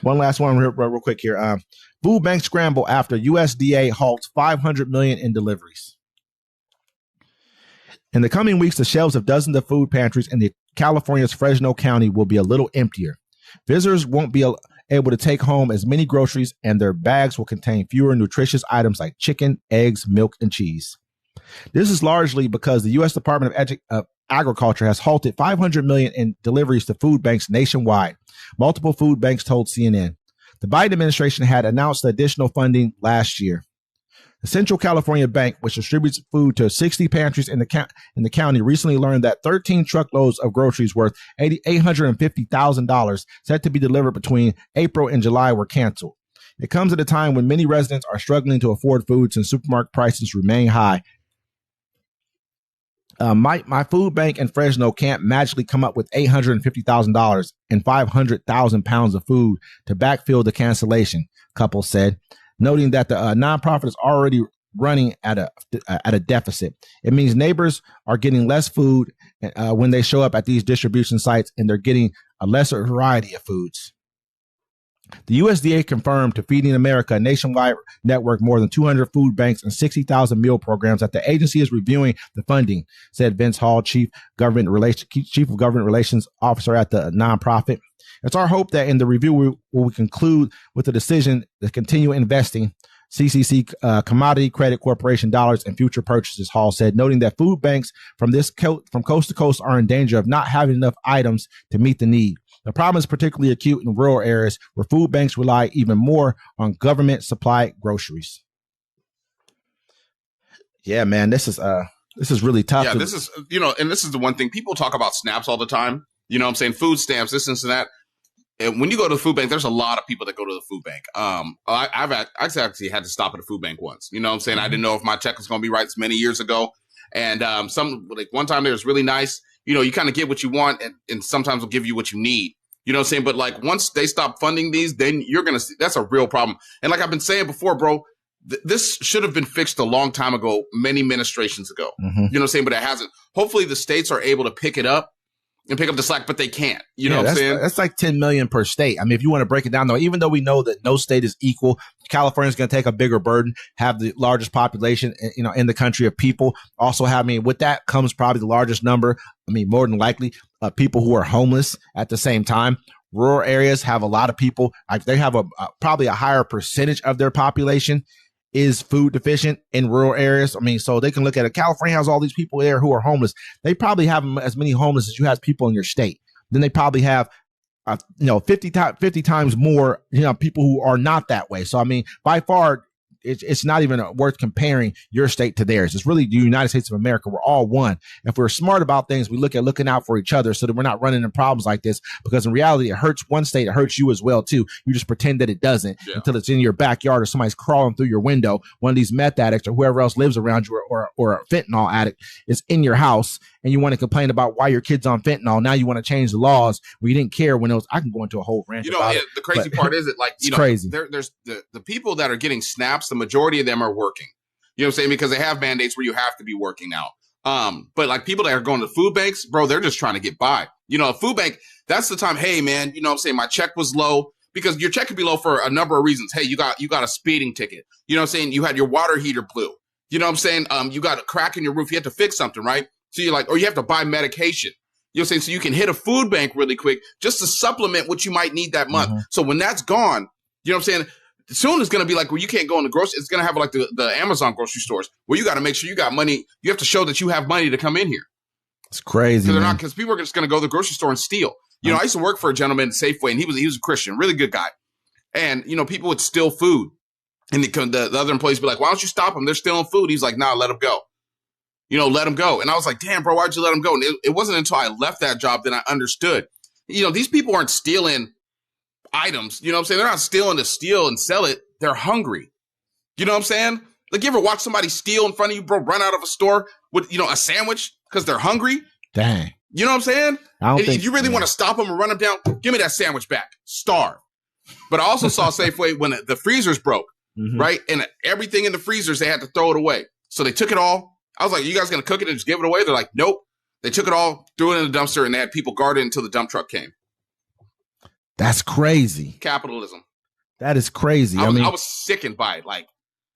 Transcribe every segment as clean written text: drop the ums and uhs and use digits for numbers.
One last one real quick here. Food bank scramble after USDA halts 500 million in deliveries. In the coming weeks, the shelves of dozens of food pantries in California's Fresno County will be a little emptier. Visitors won't be able to take home as many groceries, and their bags will contain fewer nutritious items like chicken, eggs, milk, and cheese. This is largely because the U.S. Department of Agriculture has halted 500 million in deliveries to food banks nationwide. Multiple food banks told CNN. The Biden administration had announced the additional funding last year. The Central California Bank, which distributes food to 60 pantries in the county, recently learned that 13 truckloads of groceries worth $850,000 set to be delivered between April and July were canceled. It comes at a time when many residents are struggling to afford food since supermarket prices remain high. My food bank in Fresno can't magically come up with $850,000 and 500,000 pounds of food to backfill the cancellation, Caples said, noting that the nonprofit is already running at a deficit. It means neighbors are getting less food when they show up at these distribution sites, and they're getting a lesser variety of foods. The USDA confirmed to Feeding America, a nationwide network, more than 200 food banks and 60,000 meal programs, that the agency is reviewing the funding, said Vince Hall, Chief of Government Relations Officer at the nonprofit. It's our hope that in the review we will conclude with the decision to continue investing CCC Commodity Credit Corporation dollars in future purchases, Hall said, noting that food banks from coast to coast are in danger of not having enough items to meet the need. The problem is particularly acute in rural areas where food banks rely even more on government supplied groceries. Yeah, man, this is really tough. Yeah, this is the one thing people talk about SNAPs all the time. You know what I'm saying? Food stamps, this and that. And when you go to the food bank, there's a lot of people that go to the food bank. I've actually had to stop at a food bank once. You know what I'm saying? I didn't know if my check was going to be right many years ago. And one time there was really nice. You kind of get what you want, and sometimes they'll give you what you need. You know what I'm saying? But like once they stop funding these, then you're going to see that's a real problem. And like I've been saying before, bro, this should have been fixed a long time ago, many administrations ago. Mm-hmm. You know what I'm saying? But it hasn't. Hopefully the states are able to pick it up and pick up the slack, but they can't. You know what I'm saying? That's like 10 million per state. I mean, if you want to break it down, though, even though we know that no state is equal, California is going to take a bigger burden, have the largest population, in the country of people. Also, with that comes probably the largest number. I mean, more than likely, people who are homeless at the same time. Rural areas have a lot of people. They have probably a higher percentage of their population is food deficient in rural areas. I mean, so they can look at it. California has all these people there who are homeless. They probably have as many homeless as you have people in your state. Then they probably have, 50 times more, people who are not that way. So, I mean, by far, it's not even worth comparing your state to theirs. It's really the United States of America. We're all one. If we're smart about things, we look at looking out for each other so that we're not running into problems like this, because in reality, it hurts one state. It hurts you as well, too. You just pretend that it doesn't until it's in your backyard or somebody's crawling through your window. One of these meth addicts or whoever else lives around you or a fentanyl addict is in your house, and you want to complain about why your kid's on fentanyl. Now you want to change the laws where you didn't care when it was. I can go into a whole rant about it. The crazy part is crazy. There's the people that are getting snaps. The majority of them are working. You know what I'm saying? Because they have mandates where you have to be working now. But like people that are going to food banks, bro, they're just trying to get by. A food bank, that's the time. Hey, man, you know what I'm saying? My check was low, because your check could be low for a number of reasons. Hey, you got a speeding ticket. You know what I'm saying? You had your water heater blew. You know what I'm saying? You got a crack in your roof. You had to fix something, right? So you're like, or you have to buy medication. You know what I'm saying? So you can hit a food bank really quick just to supplement what you might need that month. Mm-hmm. So when that's gone, you know what I'm saying? Soon it's going to be like where you can't go in the grocery. It's going to have like the Amazon grocery stores where you got to make sure you got money. You have to show that you have money to come in here. It's crazy. Because people are just going to go to the grocery store and steal. I used to work for a gentleman at Safeway, and he was a Christian, really good guy. And, people would steal food. And the other employees would be like, why don't you stop them? They're stealing food. He's like, nah, let them go. Let them go. And I was like, damn, bro, why'd you let them go? And it wasn't until I left that job that I understood. These people aren't stealing items. You know what I'm saying? They're not stealing to steal and sell it. They're hungry. You know what I'm saying? Like, you ever watch somebody steal in front of you, bro, run out of a store with, a sandwich because they're hungry? Dang. You know what I'm saying? If you really want to stop them and run them down, give me that sandwich back. Starve. But I also saw Safeway when the freezers broke, right? And everything in the freezers, they had to throw it away. So they took it all. I was like, you guys going to cook it and just give it away? They're like, nope. They took it all, threw it in the dumpster, and they had people guard it until the dump truck came. That's crazy. Capitalism. That is crazy. I was sickened by it. Like,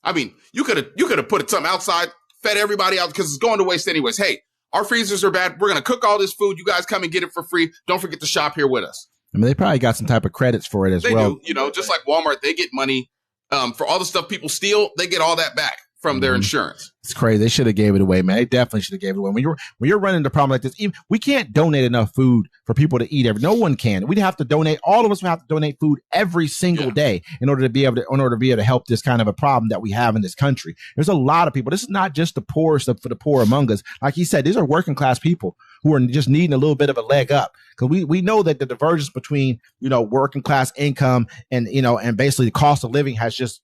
I mean, you could have put something outside, fed everybody out because it's going to waste anyways. Hey, our freezers are bad. We're going to cook all this food. You guys come and get it for free. Don't forget to shop here with us. I mean, they probably got some type of credits for it as well. They do, just like Walmart, they get money for all the stuff people steal. They get all that back from their insurance. It's crazy. They should have gave it away, man. They definitely should have gave it away. When you're running into a problem like this, we can't donate enough food for people to eat. No one can. We'd have to donate. All of us would have to donate food every single day in order to be able to help this kind of a problem that we have in this country. There's a lot of people. This is not just the poorest for the poor among us. Like he said, these are working class people who are just needing a little bit of a leg up, because we know that the divergence between working class income and basically the cost of living has just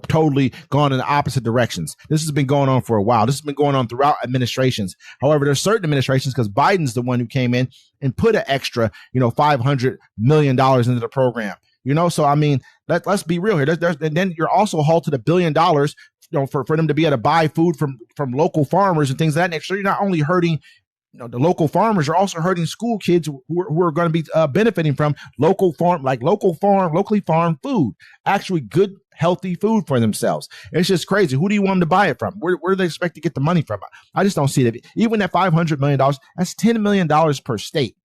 totally gone in the opposite directions. This has been going on for a while. This has been going on throughout administrations. However, there's certain administrations, because Biden's the one who came in and put an extra, $500 million into the program. So I mean, let's be real here. And then you're also halted $1 billion, for them to be able to buy food from local farmers and things of that nature. So you're not only hurting the local farmers, are also hurting school kids who are going to be benefiting from locally farmed food, actually good, healthy food for themselves. It's just crazy. Who do you want them to buy it from? Where do they expect to get the money from? I just don't see that. Even at $500 million, that's $10 million per state.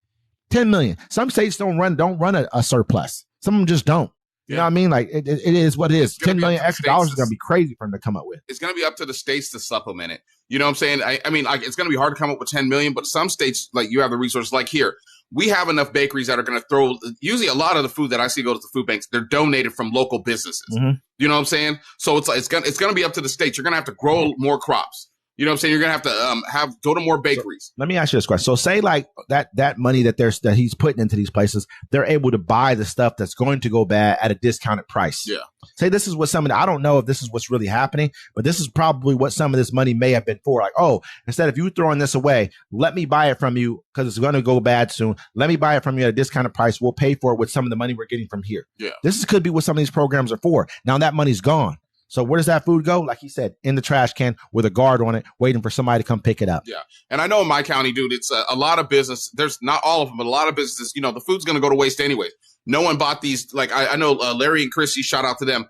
10 million. Some states don't run a surplus. Some of them just don't. You know what I mean? Like it is what it is. 10 million extra dollars is going to be crazy for them to come up with. It's going to be up to the states to supplement it. You know what I'm saying? I mean, like, it's going to be hard to come up with 10 million, but some states, like, you have the resources. Like here, we have enough bakeries that are going to throw. Usually, a lot of the food that I see go to the food banks, they're donated from local businesses. Mm-hmm. You know what I'm saying? So it's going to be up to the states. You're going to have to grow more crops. You know what I'm saying? You're going to have to go to more bakeries. So, let me ask you this question. So say like that money that he's putting into these places, they're able to buy the stuff that's going to go bad at a discounted price. Yeah. Say this is what I don't know if this is what's really happening, but this is probably what some of this money may have been for. Like, oh, instead of you throwing this away, let me buy it from you because it's going to go bad soon. Let me buy it from you at a discounted price. We'll pay for it with some of the money we're getting from here. Yeah. Could be what some of these programs are for. Now that money's gone. So where does that food go? Like he said, in the trash can with a guard on it, waiting for somebody to come pick it up. Yeah. And I know in my county, dude, it's a lot of business. There's not all of them, but a lot of businesses, the food's going to go to waste anyway. No one bought these. Like I know Larry and Chrissy, shout out to them.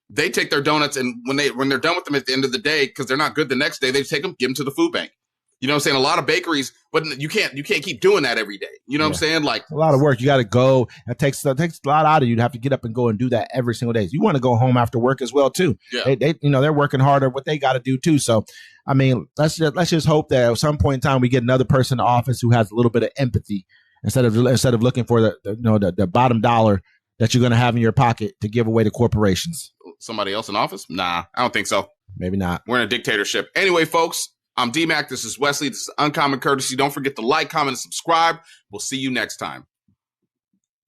They take their donuts, and when they're done with them at the end of the day, because they're not good the next day, they take them, give them to the food bank. You know what I'm saying? A lot of bakeries, but you can't keep doing that every day. You know what I'm saying? Like a lot of work. You got to go. It takes a lot out of you to have to get up and go and do that every single day. You want to go home after work as well too. Yeah. They're working harder what they got to do too. So, I mean, let's just hope that at some point in time we get another person in office who has a little bit of empathy instead of looking for the bottom dollar that you're going to have in your pocket to give away to corporations. Somebody else in office? Nah, I don't think so. Maybe not. We're in a dictatorship. Anyway, folks. I'm D-Mac. This is Wesley. This is Uncommon Courtesy. Don't forget to like, comment, and subscribe. We'll see you next time.